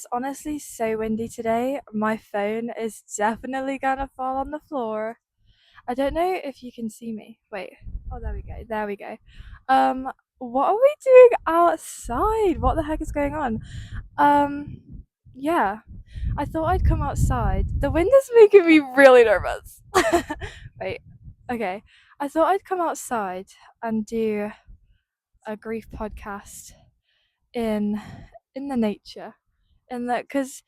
It's honestly so windy today. My phone is definitely gonna fall on the floor. I don't know if you can see me. Wait. Oh, there we go. There we go. What are we doing outside? What the heck is going on? Um, yeah. I thought I'd come outside. The wind is making me really nervous. Wait. Okay. I thought I'd come outside and do a grief podcast in in the nature. And that because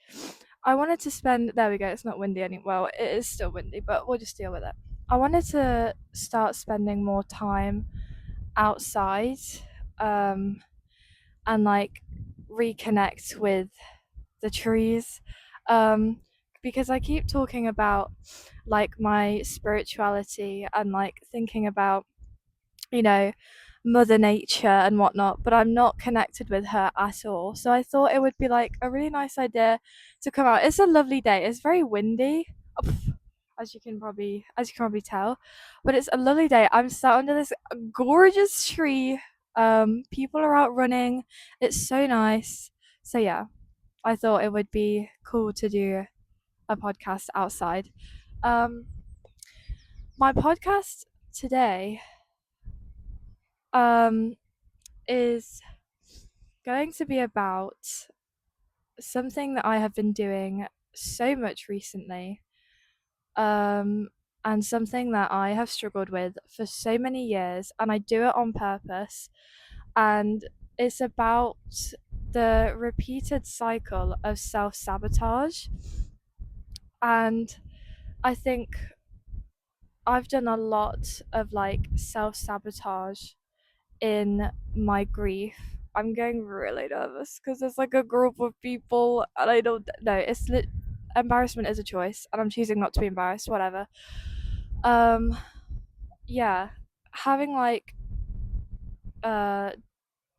I wanted to spend. There we go. It's not windy anymore. Well, it is still windy, but we'll just deal with it. I wanted to start spending more time outside, um, and like reconnect with the trees, um, because I keep talking about like my spirituality and like thinking about you know, Mother Nature and whatnot, but I'm not connected with her at all. So I thought it would be like a really nice idea to come out. It's a lovely day. It's very windy, as you can probably tell, but it's a lovely day. I'm sat under this gorgeous tree. People are out running. It's so nice. So yeah, I thought it would be cool to do a podcast outside. Um, my podcast today um is going to be about something that I have been doing so much recently, um, and something that I have struggled with for so many years, and I do it on purpose. And it's about the repeated cycle of self sabotage. And I think I've done a lot of like self sabotage in my grief. I'm getting really nervous because there's like a group of people and I don't know. Embarrassment is a choice, and I'm choosing not to be embarrassed. Whatever. Um, yeah, having like uh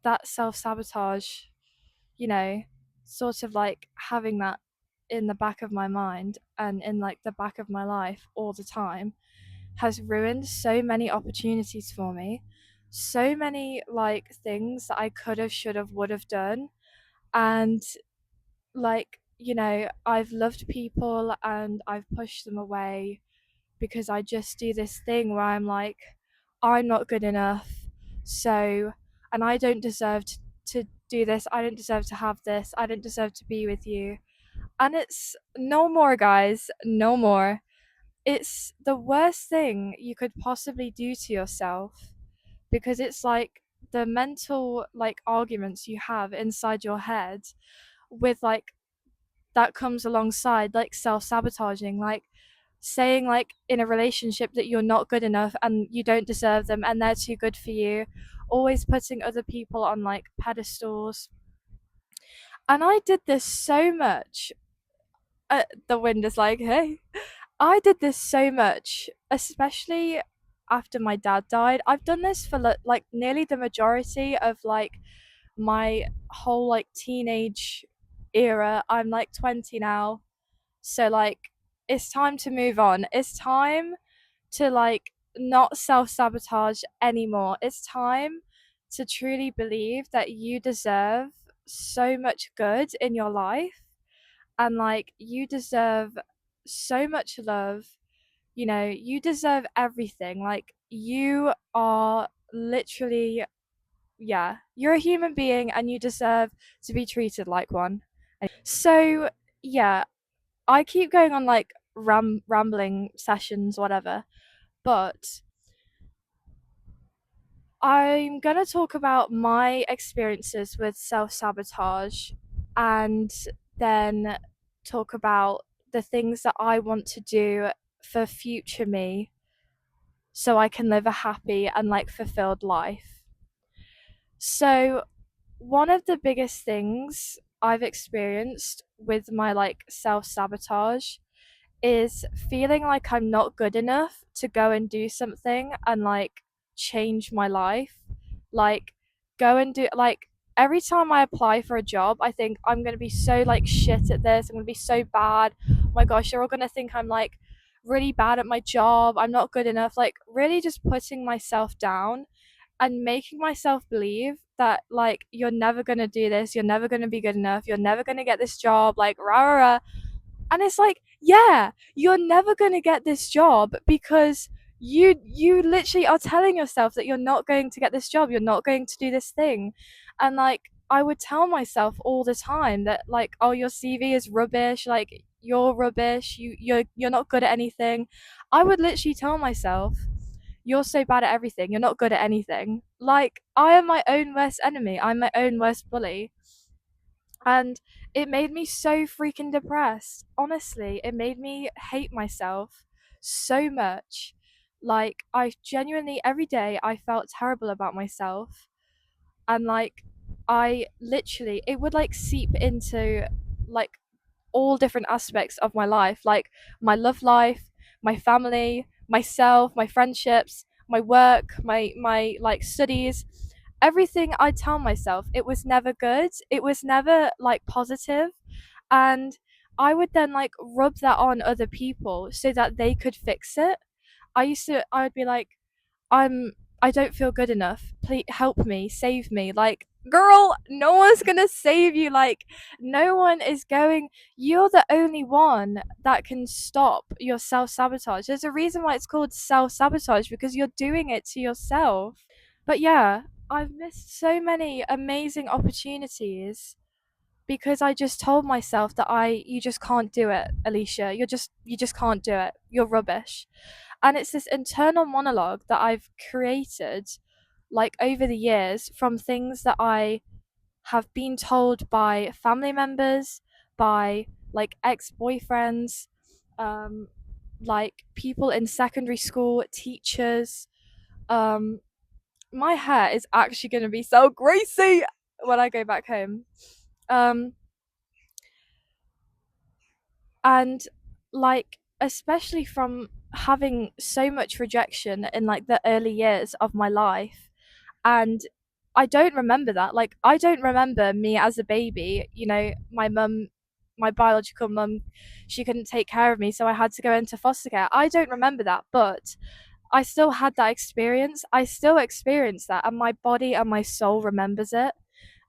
that self sabotage, you know, sort of like having that in the back of my mind and in like the back of my life all the time has ruined so many opportunities for me, so many like things that I could have, should have, would have done. And like, I've loved people and I've pushed them away because I just do this thing where I'm like, I'm not good enough. So, and I don't deserve to do this. I don't deserve to have this. I don't deserve to be with you. And it's no more, guys, no more. It's the worst thing you could possibly do to yourself because it's like the mental like arguments you have inside your head with like that comes alongside like self-sabotaging, like saying like in a relationship that you're not good enough and you don't deserve them and they're too good for you, always putting other people on like pedestals. And I did this so much. The wind is like, hey, I did this so much, especially after my dad died. I've done this for like nearly the majority of like my whole like teenage era. I'm like 20 now. So like it's time to move on. It's time to like not self-sabotage anymore. It's time to truly believe that you deserve so much good in your life, and like you deserve so much love. You deserve everything. Like you are literally, yeah, you're a human being and you deserve to be treated like one. So yeah, I keep going on like rambling sessions, whatever, but I'm gonna talk about my experiences with self sabotage, and then talk about the things that I want to do for future me so I can live a happy and like fulfilled life. So, one of the biggest things I've experienced with my like self sabotage is feeling like I'm not good enough to go and do something and like change my life. Like, go and do, like, every time I apply for a job, I think I'm going to be so like shit at this. I'm going to be so bad. Oh my gosh, they're all going to think I'm like really bad at my job. I'm not good enough. Like, really just putting myself down and making myself believe that like you're never gonna do this, you're never gonna be good enough, you're never gonna get this job, like rah rah rah. And it's like, yeah, you're never going to get this job because you literally are telling yourself that you're not going to get this job, you're not going to do this thing. And like I would tell myself all the time that like, oh, your CV is rubbish, like you're rubbish, you're not good at anything. I would literally tell myself, you're so bad at everything, you're not good at anything. Like I am my own worst enemy, I'm my own worst bully. And it made me so freaking depressed. Honestly, it made me hate myself so much. Like, I genuinely, every day, I felt terrible about myself. And, like, I literally, it would like seep into like all different aspects of my life, like my love life, my family, myself, my friendships, my work, my like studies. Everything I tell myself, it was never good. It was never like positive, and I would then like rub that on other people so that they could fix it. I would be like, I'm I don't feel good enough. Please help me, save me. Like, girl, no one's gonna save you. Like, no one is going. You're the only one that can stop your self sabotage. There's a reason why it's called self sabotage because you're doing it to yourself. But yeah, I've missed so many amazing opportunities because I just told myself that you just can't do it, Alicia. You just can't do it. You're rubbish. And it's this internal monologue that I've created like over the years from things that I have been told by family members, by like ex-boyfriends, um like people in secondary school, teachers. um my hair is actually going to be so greasy when I go back home. um and like especially from having so much rejection in like the early years of my life, and I don't remember that. Like I don't remember me as a baby, my mum, my biological mum, she couldn't take care of me, so I had to go into foster care. I don't remember that, but I still had that experience. I still experienced that, and my body and my soul remembers it.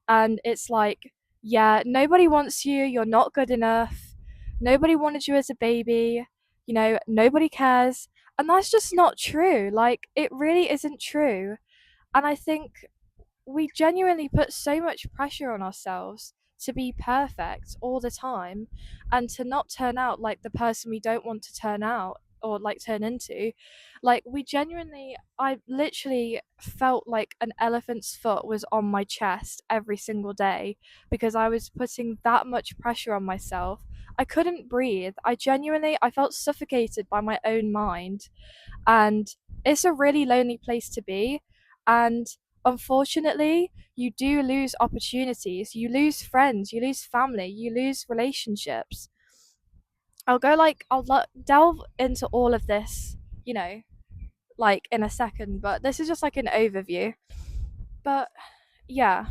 And it's like, yeah, nobody wants you, you're not good enough, nobody wanted you as a baby, nobody cares. And that's just not true. Like it really isn't true. And I think we genuinely put so much pressure on ourselves to be perfect all the time and to not turn out like the person we don't want to turn out or like turn into. Like we genuinely, I literally felt like an elephant's foot was on my chest every single day because I was putting that much pressure on myself. I couldn't breathe. I felt suffocated by my own mind, and it's a really lonely place to be. And unfortunately, you do lose opportunities, you lose friends, you lose family, you lose relationships. I'll delve into all of this, you know like in a second, but this is just like an overview. But yeah,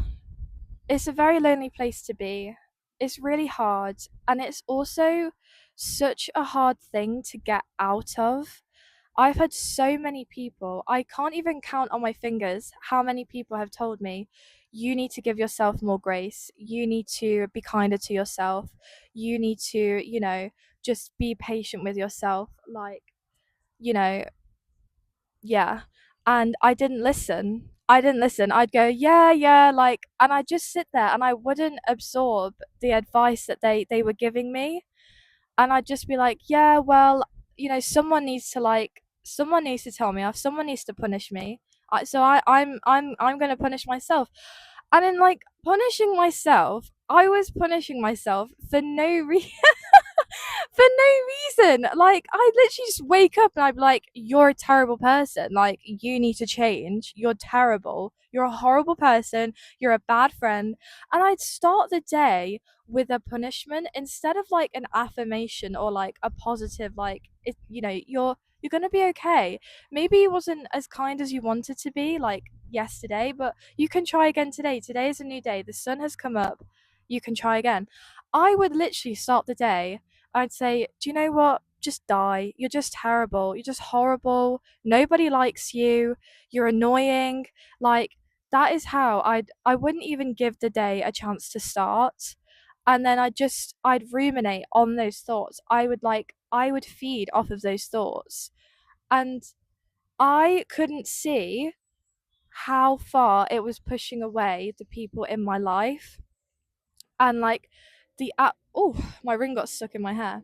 it's a very lonely place to be. It's really hard, and it's also such a hard thing to get out of. I've had so many people, I can't even count on my fingers how many people have told me, you need to give yourself more grace. You need to be kinder to yourself. You need to, just be patient with yourself. Like, you know, yeah. And I didn't listen. I didn't listen. I'd go, yeah, yeah, like, and I'd just sit there and I wouldn't absorb the advice that they were giving me. And I'd just be like, yeah, well, someone needs to tell me off, someone needs to punish me. I'm gonna punish myself. And in like punishing myself, I was punishing myself for no reason. For no reason. Like I literally just wake up and I'm like, you're a terrible person. Like you need to change. You're terrible. You're a horrible person. You're a bad friend. And I'd start the day with a punishment instead of like an affirmation or like a positive, like you're gonna be okay. Maybe it wasn't as kind as you wanted to be like yesterday, but you can try again today. Today is a new day. The sun has come up. You can try again. I would literally start the day, I'd say, do you know what? Just die. You're just terrible. You're just horrible. Nobody likes you. You're annoying. Like, that is how I wouldn't even give the day a chance to start. And then I'd ruminate on those thoughts. I would feed off of those thoughts. And I couldn't see how far it was pushing away the people in my life. And like oh, my ring got stuck in my hair.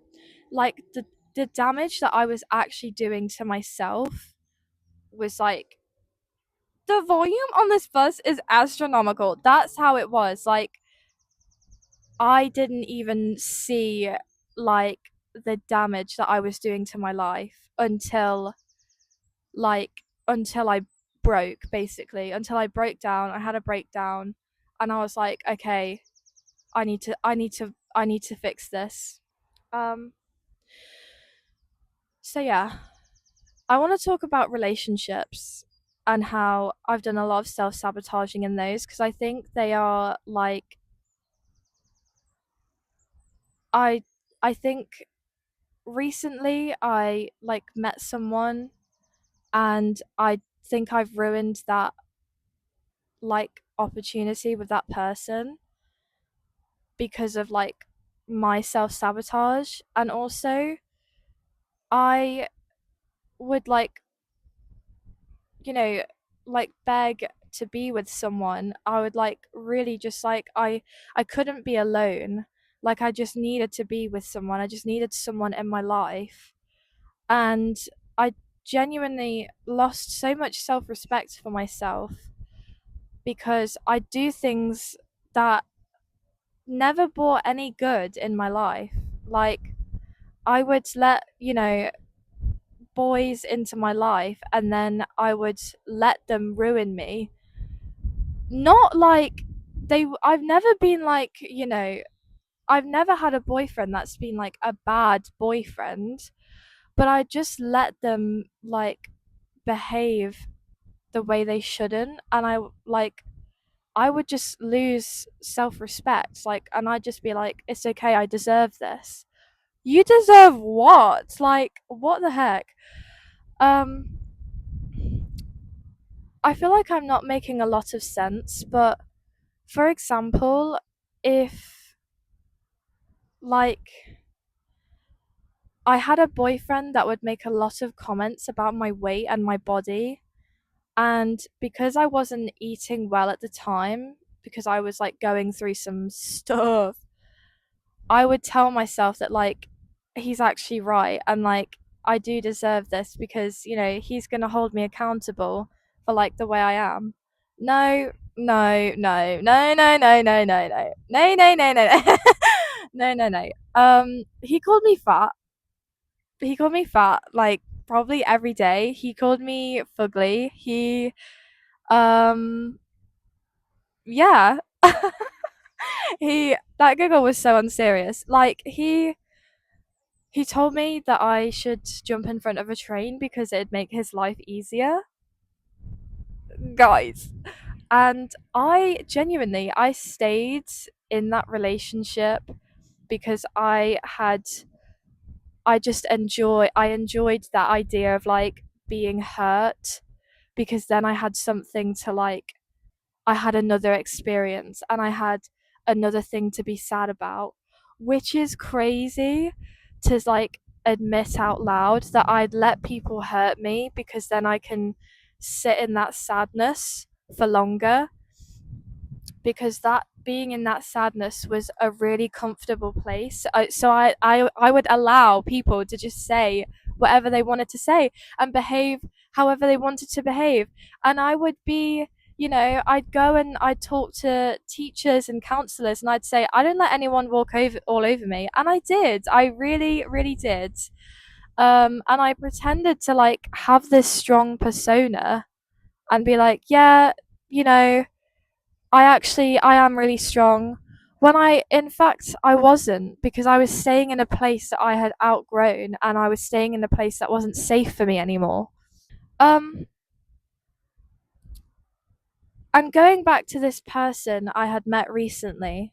Like the damage that I was actually doing to myself was like, the volume on this bus is astronomical. That's how it was. Like, I didn't even see like the damage that I was doing to my life until I broke, basically, until I broke down. I had a breakdown, and I was like, okay, I need to fix this. Um so yeah, I want to talk about relationships and how I've done a lot of self-sabotaging in those, because I think they are like, I I think recently I like met someone, and I think I've ruined that like opportunity with that person because of like my self-sabotage. And also I would like, you know, like beg to be with someone. I would like really just like, I couldn't be alone. Like, I just needed to be with someone. I just needed someone in my life. And I genuinely lost so much self-respect for myself because I do things that never brought any good in my life. Like, I would let, boys into my life, and then I would let them ruin me. Not like I've never been like, I've never had a boyfriend that's been like a bad boyfriend, but I just let them like behave the way they shouldn't. And I would just lose self-respect, like, and I'd just be like, it's okay, I deserve this. You deserve what? Like, what the heck? um I feel like I'm not making a lot of sense, but for example, if like I had a boyfriend that would make a lot of comments about my weight and my body, and because I wasn't eating well at the time, because I was like going through some stuff, I would tell myself that like, he's actually right, and like, I do deserve this because, he's going to hold me accountable for like the way I am. No, no, no, no, no, no, no, no, no, no, no, no, no, no, no, no. He called me fat. He called me fat like probably every day. He called me fugly. Um, yeah. That giggle was so unserious. Like, he told me that I should jump in front of a train because it'd make his life easier. Guys. And I stayed in that relationship because I enjoyed that idea of like being hurt, because then I had something to like, I had another experience and I had another thing to be sad about, which is crazy to like admit out loud, that I'd let people hurt me because then I can sit in that sadness for longer, because that being in that sadness was a really comfortable place. I would allow people to just say whatever they wanted to say and behave however they wanted to behave. And I would be, I'd go and I'd talk to teachers and counselors, and I'd say, I don't let anyone walk over all over me. And I did. I really, really did. And I pretended to like have this strong persona and be like, yeah, you know, I am really strong. When in fact, I wasn't, because I was staying in a place that I had outgrown, and I was staying in a place that wasn't safe for me anymore. Um, and going back to this person I had met recently,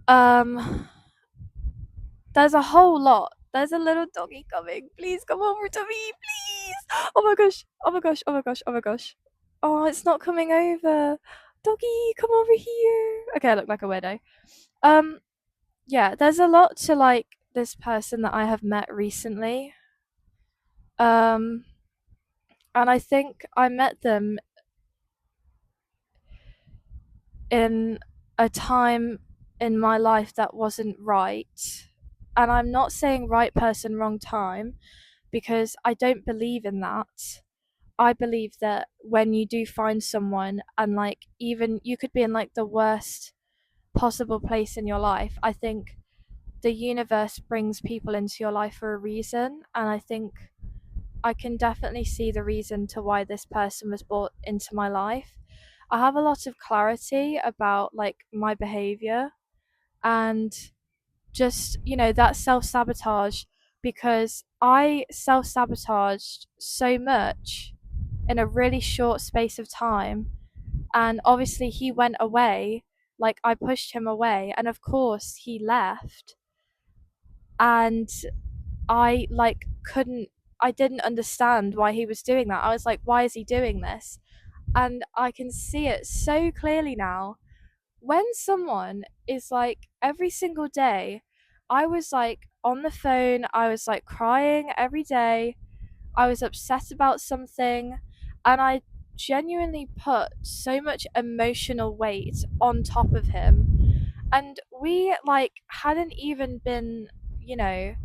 um, there's a whole lot. There's a little doggy coming. Please come over to me, please. Oh my gosh. Oh my gosh. Oh my gosh. Oh my gosh. Oh, it's not coming over. Doggy, come over here. Okay, I look like a weirdo. Um, yeah, there's a lot to like this person that I have met recently. Um, and I think I met them in a time in my life that wasn't right. And I'm not saying right person, wrong time, because I don't believe in that. I believe that when you do find someone, and like even you could be in like the worst possible place in your life, I think the universe brings people into your life for a reason. And I think I can definitely see the reason to why this person was brought into my life. I have a lot of clarity about like my behavior and just, that self sabotage, because I self sabotaged so much in a really short space of time. And obviously, he went away, like, I pushed him away, and of course, he left. And I, like, I didn't understand why he was doing that. I was like, why is he doing this? And I can see it so clearly now. When someone is like every single day, I was like on the phone, I was like crying every day, I was upset about something, and I genuinely put so much emotional weight on top of him. And we like hadn't even been, you know,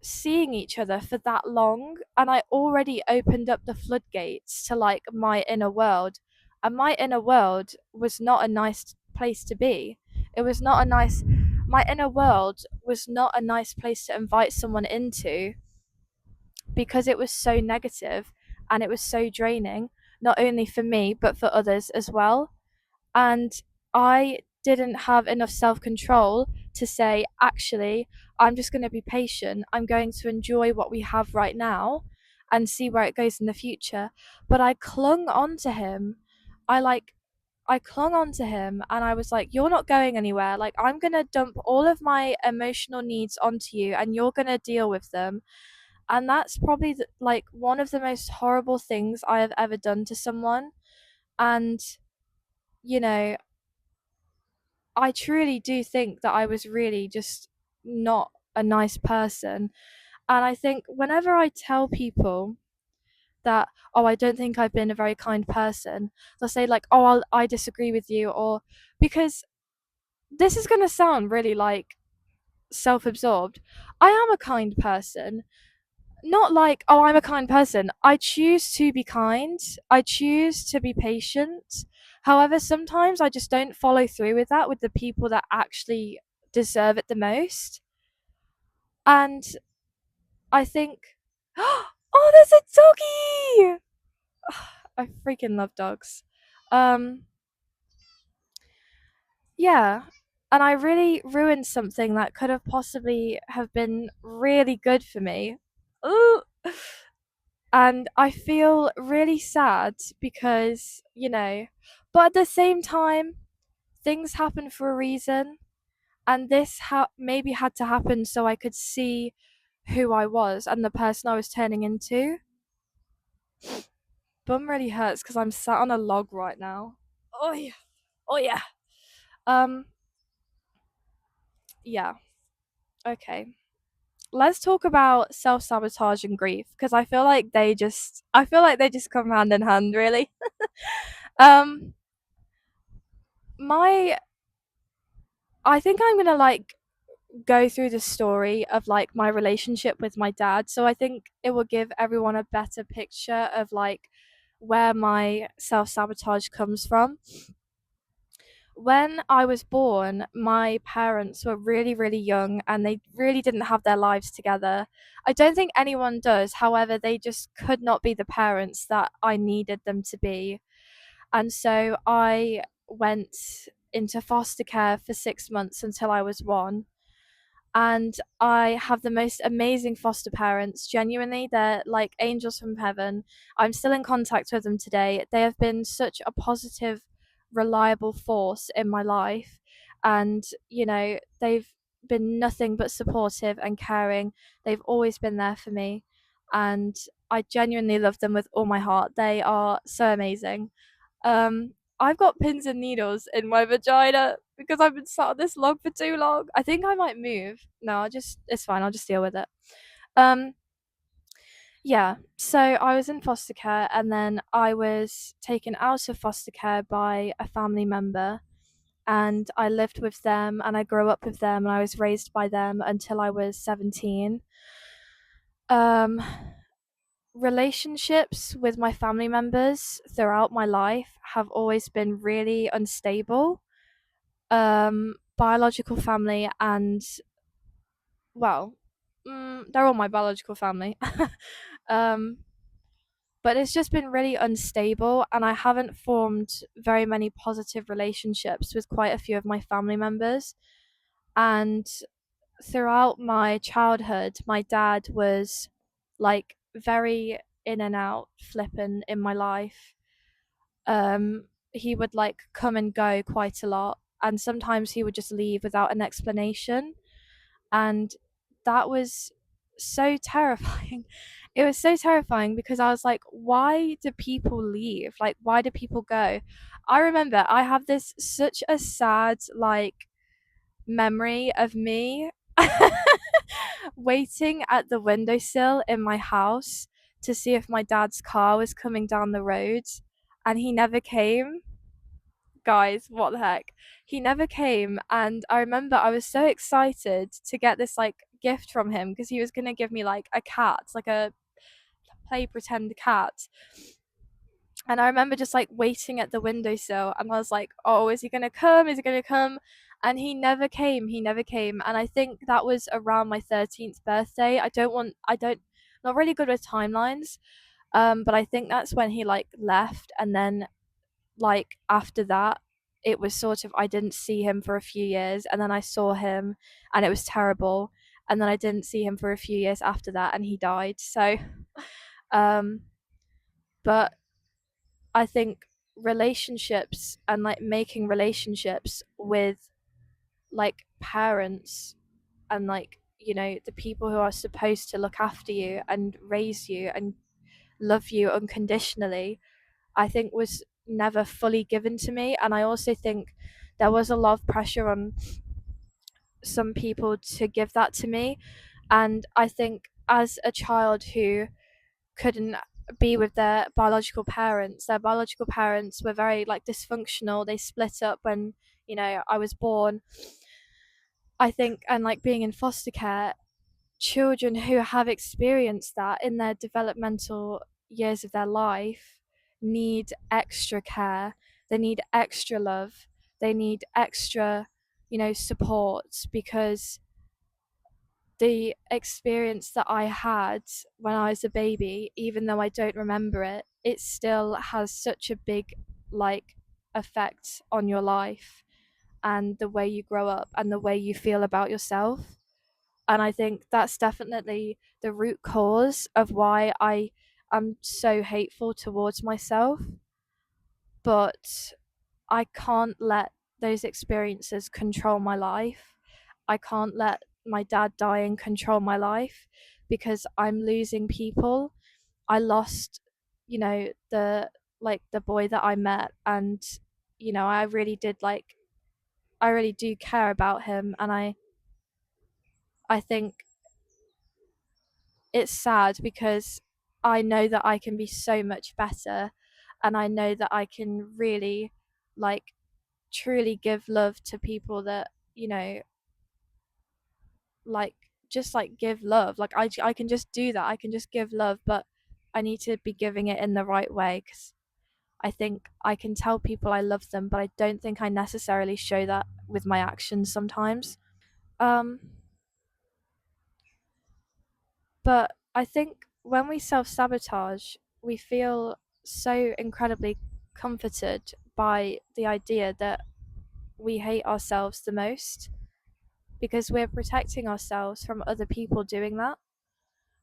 seeing each other for that long, and I already opened up the floodgates to like my inner world. And my inner world was not a nice place to be. It was not a nice My inner world was not a nice place to invite someone into, because it was so negative and it was so draining, not only for me but for others as well. And I didn't have enough self control to say, actually, I'm just going to be patient. I'm going to enjoy what we have right now and see where it goes in the future. But I clung on to him. I like, I clung on to him and I was like, you're not going anywhere. Like, I'm going to dump all of my emotional needs onto you and you're going to deal with them. And that's probably like one of the most horrible things I have ever done to someone. And, you know, I truly do think that I was really just not a nice person. And I think whenever I tell people that, oh, I don't think I've been a very kind person, they'll say, like, oh, I disagree with you. Or because this is going to sound really like self absorbed, I am a kind person. Not like, oh, I'm a kind person. I choose to be kind. I choose to be patient. However, sometimes I just don't follow through with that with the people that actually deserve it the most. And I think, oh, there's a doggy! I freaking love dogs. Um, yeah. And I really ruined something that could have possibly have been really good for me. Ooh. And I feel really sad because, but at the same time, things happen for a reason, and this maybe had to happen so I could see who I was and the person I was turning into. Bum really hurts because I'm sat on a log right now. Oh yeah, oh yeah. Um, yeah. Okay. Let's talk about self sabotage and grief, because I feel like they just come hand in hand, really. um, my I think I'm gonna like go through the story of like my relationship with my dad. So I think it will give everyone a better picture of like where my self sabotage comes from. When I was born, my parents were really, really young and they really didn't have their lives together. I don't think anyone does. However, they just could not be the parents that I needed them to be. And so I went into foster care for 6 months until I was one. And I have the most amazing foster parents. Genuinely, they're like angels from heaven. I'm still in contact with them today. They have been such a positive, reliable force in my life. And, they've been nothing but supportive and caring. They've always been there for me. And I genuinely love them with all my heart. They are so amazing. I've got pins and needles in my vagina because I've been sat on this log for too long. I think I might move. No, it's fine. I'll just deal with it. Um, yeah. So I was in foster care, and then I was taken out of foster care by a family member, and I lived with them, and I grew up with them, and I was raised by them until I was 17. Um, Relationships with my family members throughout my life have always been really unstable. Biological family and, well, they're all my biological family. um, but it's just been really unstable, and I haven't formed very many positive relationships with quite a few of my family members. And throughout my childhood, my dad was like very in and out, flippant in my life. He would like come and go quite a lot, and sometimes he would just leave without an explanation, and that was so terrifying. It was so terrifying because I was like, why do people leave? Like, why do people go? I remember I have this such a sad like memory of me waiting at the windowsill in my house to see if my dad's car was coming down the road, and he never came. Guys, what the heck? He never came, and I remember I was so excited to get this like gift from him because he was going to give me like a cat, like a play pretend cat. And I remember just like waiting at the windowsill, and I was like, oh, is he going to come? Is he going to come? And he never came. He never came. And I think that was around my 13th birthday. Not really good with timelines. But I think that's when he like left. And then like after that, it was sort of, I didn't see him for a few years, and then I saw him and it was terrible. And then I didn't see him for a few years after that, and he died. So, um, but I think relationships and like making relationships with like parents and like, the people who are supposed to look after you and raise you and love you unconditionally, I think was never fully given to me. And I also think there was a lot of pressure on some people to give that to me. And I think as a child who couldn't be with their biological parents were very like dysfunctional. They split up when, I was born. I think, and like being in foster care, children who have experienced that in their developmental years of their life need extra care. They need extra love. They need extra, support, because the experience that I had when I was a baby, even though I don't remember it, it still has such a big like effect on your life and the way you grow up and the way you feel about yourself. And I think that's definitely the root cause of why I am so hateful towards myself. But I can't let those experiences control my life. I can't let my dad dying control my life because I'm losing people. I lost, the boy that I met, and I really did I really do care about him, and I think it's sad because I know that I can be so much better, and I know that I can really like truly give love to people that, like just like give love. Like I can just do that. I can just give love, but I need to be giving it in the right way, cuz I think I can tell people I love them, but I don't think I necessarily show that with my actions sometimes. Um but I think when we self-sabotage, we feel so incredibly comforted by the idea that we hate ourselves the most because we're protecting ourselves from other people doing that.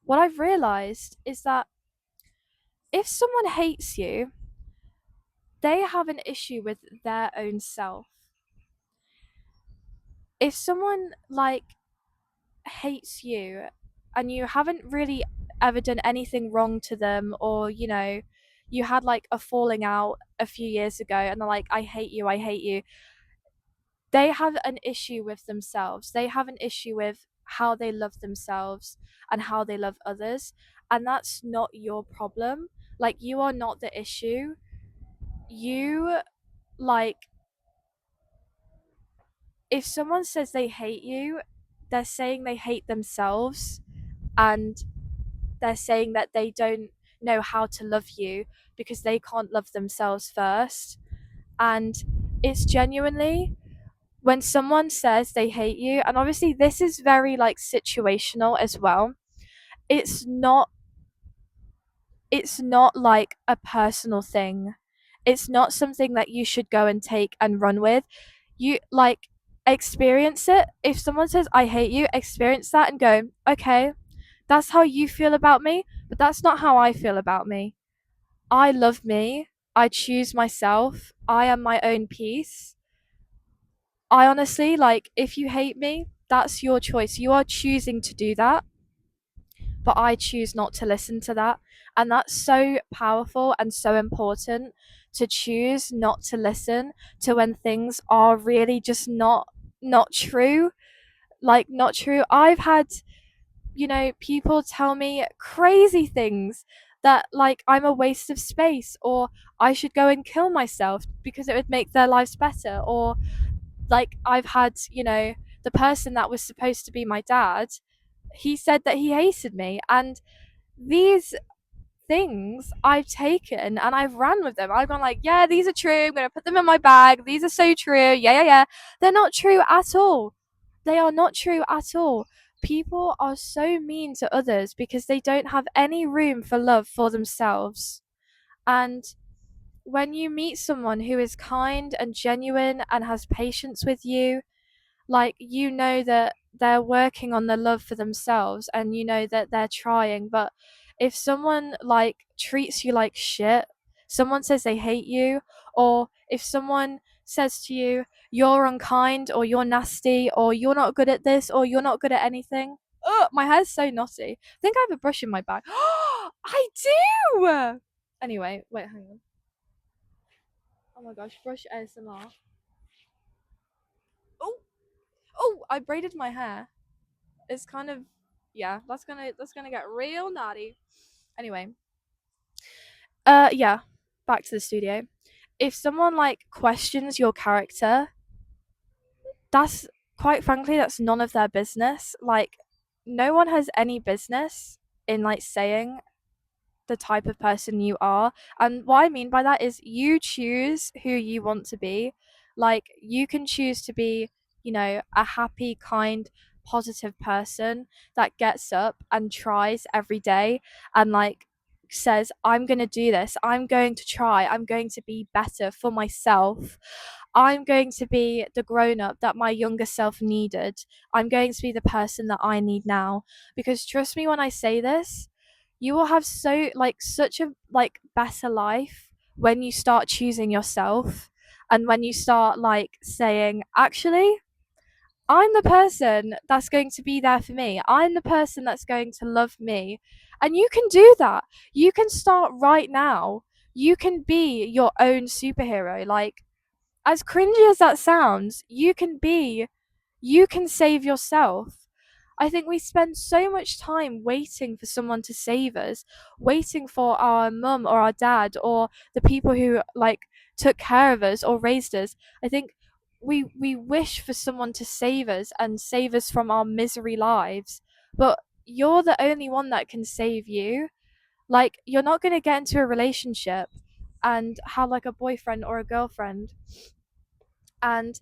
What I've realized is that if someone hates you, they have an issue with their own self. If someone like hates you and you haven't really ever done anything wrong to them, or you had like a falling out a few years ago and they're like, I hate you, I hate you. They have an issue with themselves. They have an issue with how they love themselves and how they love others. And that's not your problem. Like, you are not the issue. You, like, if someone says they hate you, they're saying they hate themselves, and they're saying that they don't know how to love you because they can't love themselves first. And it's genuinely, when someone says they hate you, and obviously this is very like situational as well, it's not it's not like a personal thing. It's not something that you should go and take and run with. You like, experience it. If someone says I hate you, experience that and go, okay, that's how you feel about me, but that's not how I feel about me. I love me. I choose myself. I am my own peace. I honestly, like, if you hate me, that's your choice. You are choosing to do that, but I choose not to listen to that. And that's so powerful and so important, to choose not to listen to when things are really just not true. Like, not true. I've had, people tell me crazy things, that like I'm a waste of space, or I should go and kill myself because it would make their lives better. Or like, I've had, the person that was supposed to be my dad, he said that he hated me. And these things I've taken and I've ran with them. I've gone like, yeah, these are true. I'm going to put them in my bag. These are so true. Yeah, yeah, yeah. They're not true at all. They are not true at all. People are so mean to others because they don't have any room for love for themselves. And when you meet someone who is kind and genuine and has patience with you, like, that they're working on the love for themselves, and that they're trying. But if someone like treats you like shit, someone says they hate you, or if someone says to you, you're unkind, or you're nasty, or you're not good at this, or you're not good at anything. Oh, my hair's so knotty. I think I have a brush in my bag. I do. Anyway, wait, hang on. Oh my gosh, brush ASMR. Oh, I braided my hair. It's kind of, yeah, that's gonna get real naughty. Anyway, yeah, back to the studio. If someone like questions your character, that's, quite frankly, that's none of their business. Like, no one has any business in like saying the type of person you are. And what I mean by that is, you choose who you want to be. Like, you can choose to be, a happy, kind, positive person that gets up and tries every day, and like says, I'm going to do this. I'm going to try. I'm going to be better for myself. I'm going to be the grown up that my younger self needed. I'm going to be the person that I need now. Because trust me when I say this, you will have such a like better life when you start choosing yourself, and when you start like saying, actually, I'm the person that's going to be there for me. I'm the person that's going to love me. And you can do that. You can start right now. You can be your own superhero. Like, as cringy as that sounds, you can save yourself. I think we spend so much time waiting for someone to save us, waiting for our mum or our dad or the people who like took care of us or raised us. I think we wish for someone to save us and save us from our misery lives, but you're the only one that can save you. Like, you're not going to get into a relationship and have like a boyfriend or a girlfriend and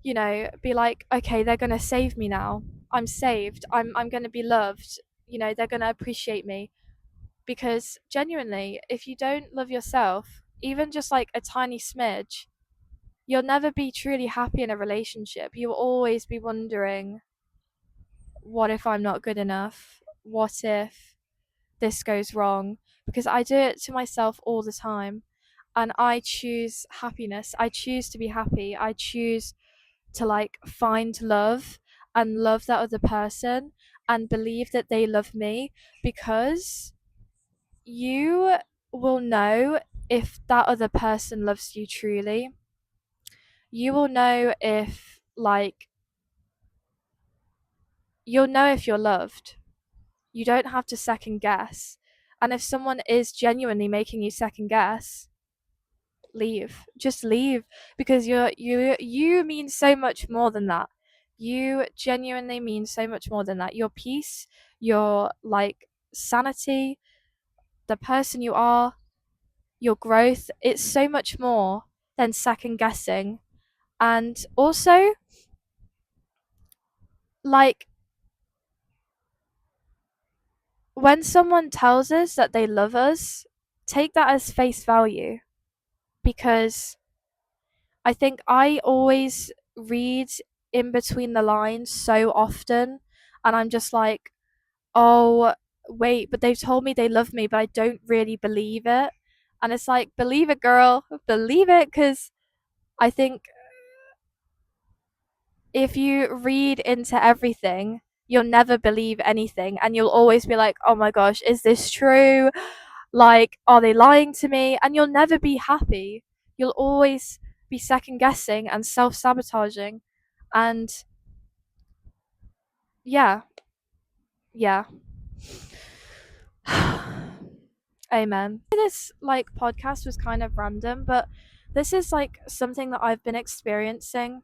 be like, okay, they're going to save me now. I'm saved. I'm going to be loved. They're going to appreciate me. Because genuinely, if you don't love yourself, even just like a tiny smidge, you'll never be truly happy in a relationship. You'll always be wondering, what if I'm not good enough? What if this goes wrong? Because I do it to myself all the time. And I choose happiness. I choose to be happy. I choose to like find love and love that other person. and believe that they love me, because you will know if that other person loves you truly. You will know if, like, you'll know if you're loved. You don't have to second guess. And if someone is genuinely making you second guess, leave. Just leave, because you mean so much more than that. You genuinely mean so much more than that. Your peace, your like sanity, the person you are, your growth, it's so much more than second guessing. And also, like, when someone tells us that they love us, take that as face value, because I think I always read in between the lines so often, and I'm just like, oh, wait, but they've told me they love me, but I don't really believe it. And it's like, believe it, girl, believe it, because I think if you read into everything, you'll never believe anything, and you'll always be like, oh my gosh, is this true? Like, are they lying to me? And you'll never be happy. You'll always be second guessing and self sabotaging. And yeah, yeah. Amen. This like podcast was kind of random, but this is like something that I've been experiencing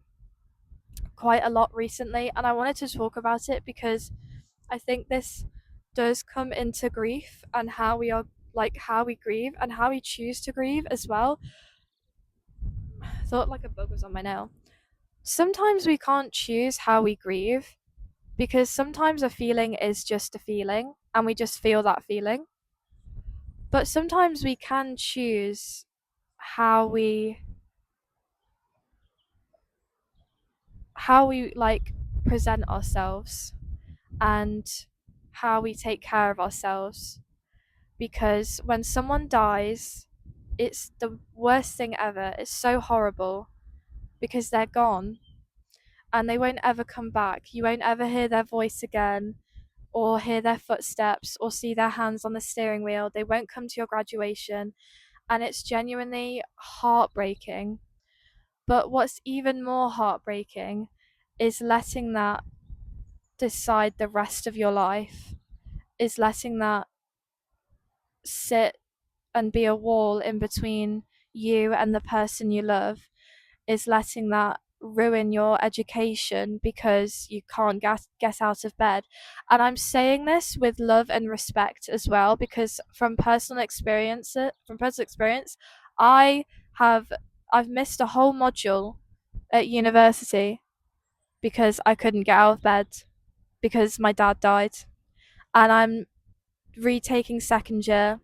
quite a lot recently, and I wanted to talk about it because I think this does come into grief and how we are, like, how we grieve and how we choose to grieve as well. I thought like a bug was on my nail. Sometimes we can't choose how we grieve, because sometimes a feeling is just a feeling and we just feel that feeling. But sometimes we can choose how we like present ourselves and how we take care of ourselves, because when someone dies, it's the worst thing ever. It's so horrible because they're gone and they won't ever come back. You won't ever hear their voice again, or hear their footsteps, or see their hands on the steering wheel. They won't come to your graduation, and it's genuinely heartbreaking. But what's even more heartbreaking is letting that decide the rest of your life, is letting that sit and be a wall in between you and the person you love, is letting that ruin your education because you can't get out of bed. And I'm saying this with love and respect as well, because from personal experience, I have I've missed a whole module at university because I couldn't get out of bed because my dad died. And I'm retaking second year,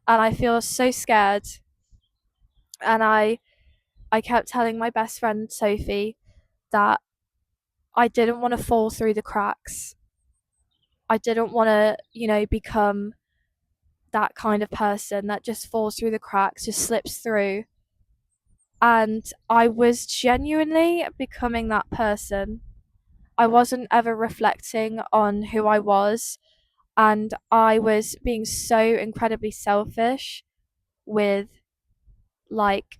and I feel so scared. And I kept telling my best friend Sophie that I didn't want to fall through the cracks. I didn't want to, become that kind of person that just falls through the cracks, just slips through. And I was genuinely becoming that person. I wasn't ever reflecting on who I was, and I was being so incredibly selfish with, like,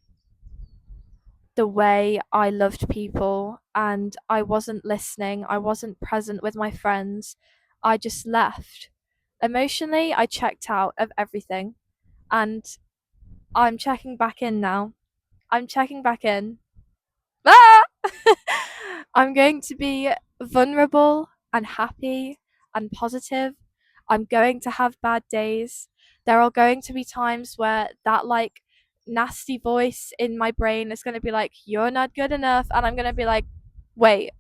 the way I loved people, and I wasn't listening. I wasn't present with my friends. I just left. Emotionally, I checked out of everything, and I'm checking back in now. I'm checking back in. Ah! I'm going to be vulnerable and happy and positive. I'm going to have bad days. There are going to be times where that, like, nasty voice in my brain is going to be like, you're not good enough. And I'm going to be like, wait,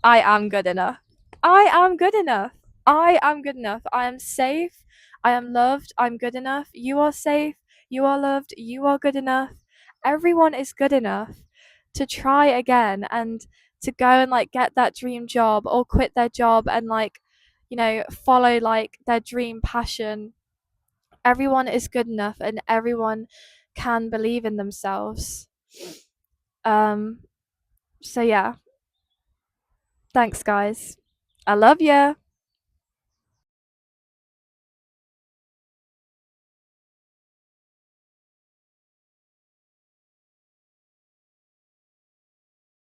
I am good enough. I am good enough. I am good enough. I am safe. I am loved. I'm good enough. You are safe. You are loved. You are good enough. Everyone is good enough to try again and to go and, like, get that dream job or quit their job and, like, follow, like, their dream passion. Everyone is good enough and everyone can believe in themselves. Um so yeah, thanks guys. I love ya.